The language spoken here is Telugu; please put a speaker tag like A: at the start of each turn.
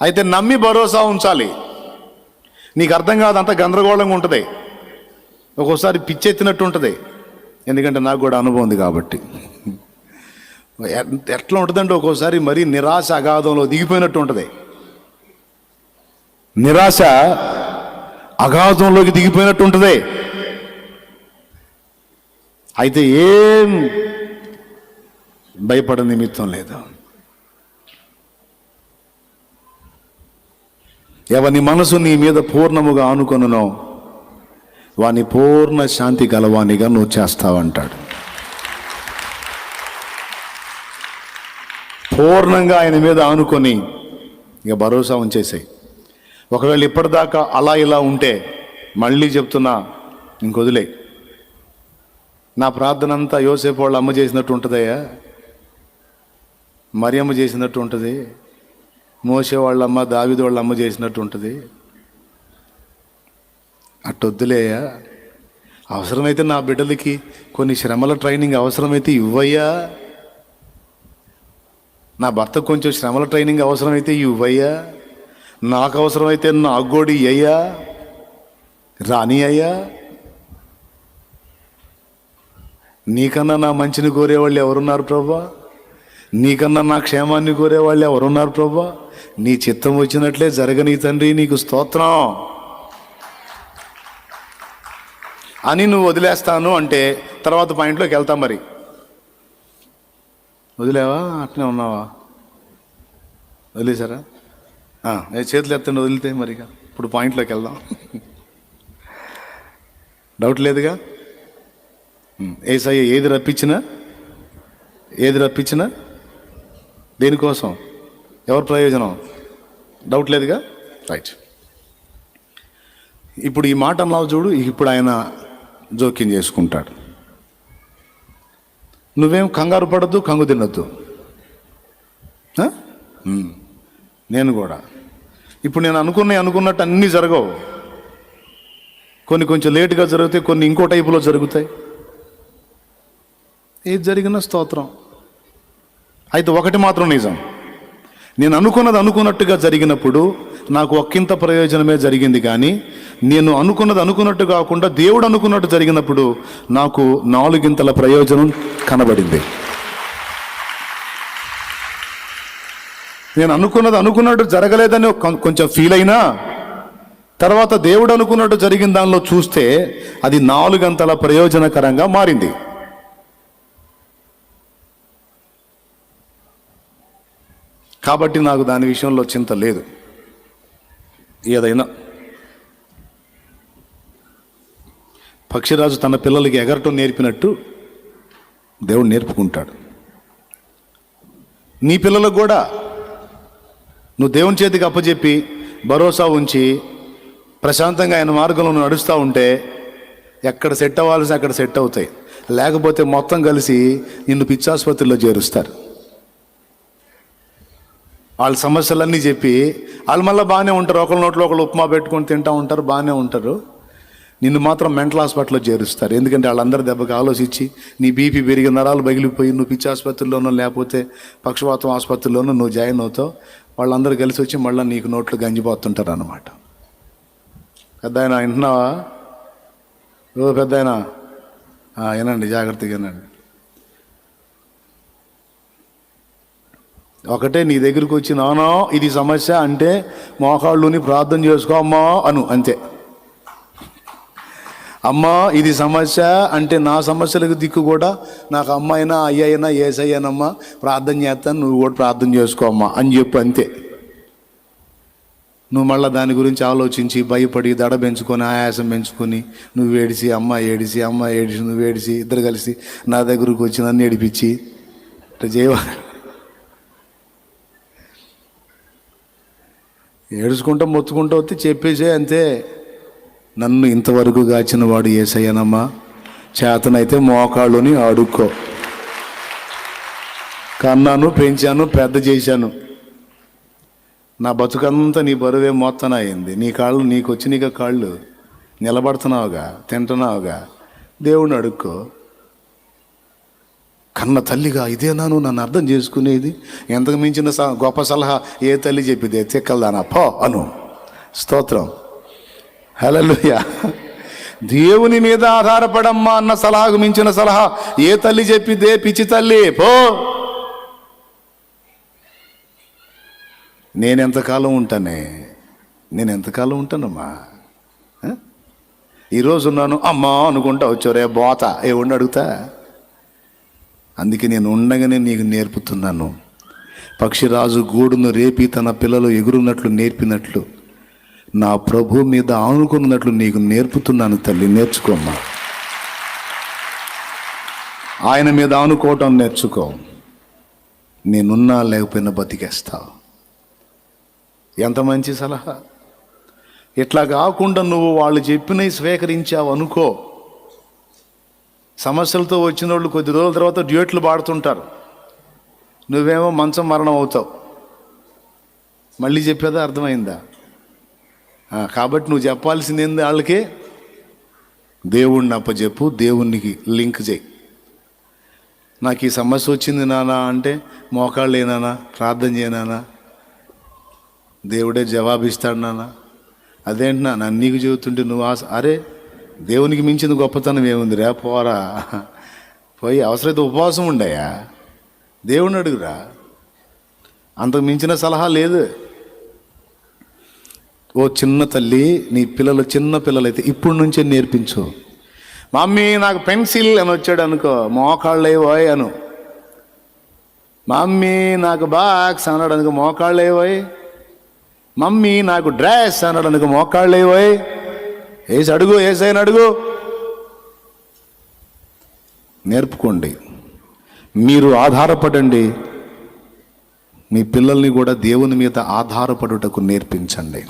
A: అయితే నమ్మి భరోసా ఉంచాలి. నీకు అర్థం కాదు, అంత గందరగోళంగా ఉంటుంది, ఒక్కోసారి పిచ్చెత్తినట్టు ఉంటుంది. ఎందుకంటే నాకు కూడా అనుభవం ఉంది కాబట్టి. ఎట్లా ఉంటుందంటే ఒక్కోసారి మరీ నిరాశ అగాధంలో దిగిపోయినట్టు ఉంటుంది. నిరాశ అగాధంలోకి దిగిపోయినట్టు ఉంటుంది. అయితే ఏం భయపడ నిమిత్తం లేదు. ఎవని మనసు నీ మీద పూర్ణముగా ఆనుకొనునో వాని పూర్ణ శాంతి గలవానిగా నువ్వు చేస్తావంటాడు. పూర్ణంగా ఆయన మీద ఆనుకొని ఇక భరోసా ఉంచేసాయి. ఒకవేళ ఇప్పటిదాకా అలా ఇలా ఉంటే మళ్ళీ చెప్తున్నా, ఇంకొదిలే. నా ప్రార్థన అంతా యోసేపు వాళ్ళ అమ్మ చేసినట్టు ఉంటుందయ్యా, మరియమ్మ చేసినట్టు ఉంటుంది, మోసే వాళ్ళమ్మ దావీదు వాళ్ళ అమ్మ చేసినట్టు ఉంటుంది. అట్టొద్దులేయ్యా. అవసరమైతే నా బిడ్డలకి కొన్ని శ్రమల ట్రైనింగ్ అవసరమైతే ఇవ్వయ్యా, నా భర్తకు కొంచెం శ్రమల ట్రైనింగ్ అవసరమైతే ఇవ్వయ్యా, నాకు అవసరమైతే నాకు కూడా ఇయ్యయ్యా, రాని అయ్యా. నీకన్నా నా మంచిని కోరేవాళ్ళు ఎవరున్నారు ప్రభా? నీకన్నా నా క్షేమాన్ని కోరేవాళ్ళు ఎవరున్నారు ప్రభా? నీ చిత్తం వచ్చినట్లే జరగని తండ్రి, నీకు స్తోత్రం అని నువ్వు వదిలేస్తాను అంటే తర్వాత పాయింట్లోకి వెళ్తాం. మరి వదిలేవా? అట్నే ఉన్నావా? వదిలేసారా? చేతులు ఎత్తండి, వదిలితే మరి ఇప్పుడు పాయింట్లోకి వెళ్దాం. డౌట్ లేదుగా? యేసయ్య ఏది రప్పించినా దేనికోసం, ఎవరి ప్రయోజనం? డౌట్ లేదుగా? రైట్. ఇప్పుడు ఈ మాట అన్నావు చూడు, ఇప్పుడు ఆయన జోక్యం చేసుకుంటాడు. నువ్వేం కంగారు పడద్దు, కంగు తినద్దు. నేను కూడా ఇప్పుడు నేను అనుకున్నట్టు అన్నీ జరగవు. కొన్ని కొంచెం లేటుగా జరుగుతాయి, కొన్ని ఇంకో టైపులో జరుగుతాయి. ఏది జరిగినా స్తోత్రం. అయితే ఒకటి మాత్రం నిజం, నేను అనుకున్నట్టుగా జరిగినప్పుడు నాకు ఒక్కింత ప్రయోజనమే జరిగింది. కానీ నేను అనుకున్నట్టు కాకుండా దేవుడు అనుకున్నట్టు జరిగినప్పుడు నాకు 4 ప్రయోజనం కనబడింది. నేను అనుకున్నట్టు జరగలేదని కొంచెం ఫీల్ అయినా తర్వాత దేవుడు అనుకున్నట్టు జరిగిన దానిలో చూస్తే అది 4 ప్రయోజనకరంగా మారింది. కాబట్టి నాకు దాని విషయంలో చింత లేదు. ఏదైనా పక్షిరాజు తన పిల్లలకి ఎగరటం నేర్పినట్టు దేవుడు నేర్పుకుంటాడు. నీ పిల్లలకు కూడా నువ్వు దేవుని చేతికి అప్పచెప్పి భరోసా ఉంచి ప్రశాంతంగా ఆయన మార్గంలో నడుస్తూ ఉంటే ఎక్కడ సెట్ అవ్వాల్సి అక్కడ సెట్ అవుతాయి. లేకపోతే మొత్తం కలిసి నిన్ను పిచ్చాసుపత్రిలో చేరుస్తారు. వాళ్ళ సమస్యలన్నీ చెప్పి వాళ్ళు మళ్ళీ బాగానే ఉంటారు, ఒకళ్ళ నోట్లో ఒకళ్ళు ఉప్మా పెట్టుకొని తింటూ ఉంటారు, బాగానే ఉంటారు. నిన్ను మాత్రం మెంటల్ హాస్పిటల్లో చేరుస్తారు. ఎందుకంటే వాళ్ళందరి దెబ్బకి ఆలోచించి నీ బీపీ పెరిగి నరాలు పగిలిపోయి నువ్వు పిచ్చి ఆసుపత్రిలోనో లేకపోతే పక్షవాతం ఆసుపత్రిలోనో నువ్వు జాయిన్ అవుతావు. వాళ్ళందరూ కలిసి వచ్చి మళ్ళీ నీకు నోట్లు గంజిపోతుంటారు అన్నమాట. పెద్ద ఆయన వింటున్నావా? పెద్ద ఆయన వినండి, జాగ్రత్తగా వినండి. ఒకటే నీ దగ్గరికి వచ్చి నానా ఇది సమస్య అంటే మోకాళ్ళుని ప్రార్థన చేసుకో అమ్మా అను, అంతే. అమ్మా ఇది సమస్య అంటే నా సమస్యలకు దిక్కు కూడా నాకు అమ్మ అయినా అయ్య అయినా ఏసయ్యానమ్మా ప్రార్థన చేస్తాను, నువ్వు కూడా ప్రార్థన చేసుకో అమ్మా అని చెప్పు, అంతే. నువ్వు మళ్ళీ దాని గురించి ఆలోచించి భయపడి దడ పెంచుకొని ఆయాసం పెంచుకొని నువ్వు ఏడిసి అమ్మ ఏడిసి నువ్వు ఏడిసి ఇద్దరు కలిసి నా దగ్గరకు వచ్చి నన్ను ఏడిపించి ఏడుచుకుంటా మొత్తుకుంటూ వస్తే చెప్పేసే, అంతే. నన్ను ఇంతవరకు గాచిన వాడు యేసయ్యనమ్మా, చేతనైతే మోకాళ్ళుని అడుక్కో. కన్నాను, పెంచాను, పెద్ద చేశాను, నా బతుకంతా నీ బరువే మొత్తం అయింది. నీ కాళ్ళు నీకు వచ్చి నీకు కాళ్ళు నిలబడుతున్నావుగా, తింటున్నావుగా, దేవుణ్ణి అడుక్కో. కన్న తల్లిగా ఇదేనా నువ్వు నన్ను అర్థం చేసుకునేది? ఎంతకు మించిన గొప్ప సలహా ఏ తల్లి చెప్పితే చెక్కలదానా పో అను. స్తోత్రం, హల్లెలూయా. దేవుని మీద ఆధారపడమ్మా అన్న సలహాకు మించిన సలహా ఏ తల్లి చెప్పితే పిచ్చి తల్లి పో. నేనెంతకాలం ఉంటానమ్మా? ఈరోజు ఉన్నాను అమ్మా అనుకుంటా వచ్చారే బోత ఏముండి అడుగుతా. అందుకే నేను ఉండగానే నీకు నేర్పుతున్నాను. పక్షిరాజు గూడును రేపి తన పిల్లలు ఎగురున్నట్లు నేర్పినట్లు నా ప్రభు మీద ఆనుకున్నట్లు నీకు నేర్పుతున్నాను తల్లి. నేర్చుకోమ్మా, ఆయన మీద ఆనుకోవటం నేర్చుకో. నేనున్నా లేకపోయినా బతికేస్తావు. ఎంత మంచి సలహా! ఇట్లా కాకుండా నువ్వు వాళ్ళు చెప్పినవి స్వీకరించావు అనుకో, సమస్యలతో వచ్చిన వాళ్ళు కొద్ది రోజుల తర్వాత డ్యూట్లు పాడుతుంటారు, నువ్వేమో మంచం మరణం అవుతావు. మళ్ళీ చెప్పేదా? అర్థమైందా? కాబట్టి నువ్వు చెప్పాల్సింది ఏంది? వాళ్ళకి దేవుణ్ణి అప్పచెప్పు, దేవునికి లింక్ చేయి. నాకు ఈ సమస్య వచ్చింది నానా అంటే మోకాళ్ళు ఏనానా ప్రార్థన చేయనానా, దేవుడే జవాబిస్తాడు నానా. అదేంటి నన్ను నీకు చెబుతుంటే నువ్వు అరే దేవునికి మించిన గొప్పతనం ఏముంది రా, పోరా పోయి అవసరమైతే ఉపవాసం ఉండయా, దేవుణ్ణి అడుగురా. అంతకు మించిన సలహా లేదు. ఓ చిన్న తల్లి, నీ పిల్లలు చిన్న పిల్లలైతే ఇప్పటి నుంచే నేర్పించు. మమ్మీ నాకు పెన్సిల్ అని వచ్చాడు అనుకో, మోకాళ్ళేవోయ్ అను. మమ్మీ నాకు బాక్స్ అన్నాడు అనుకో, మోకాళ్ళేవోయ్. మమ్మీ నాకు డ్రెస్ అన్నాడు అనుకో, మోకాళ్ళేవోయ్. వేసి అడుగు, వేసైనా అడుగు. నేర్పుకోండి. మీరు ఆధారపడండి, మీ పిల్లల్ని కూడా దేవుని మీద ఆధారపడుటకు నేర్పించండి.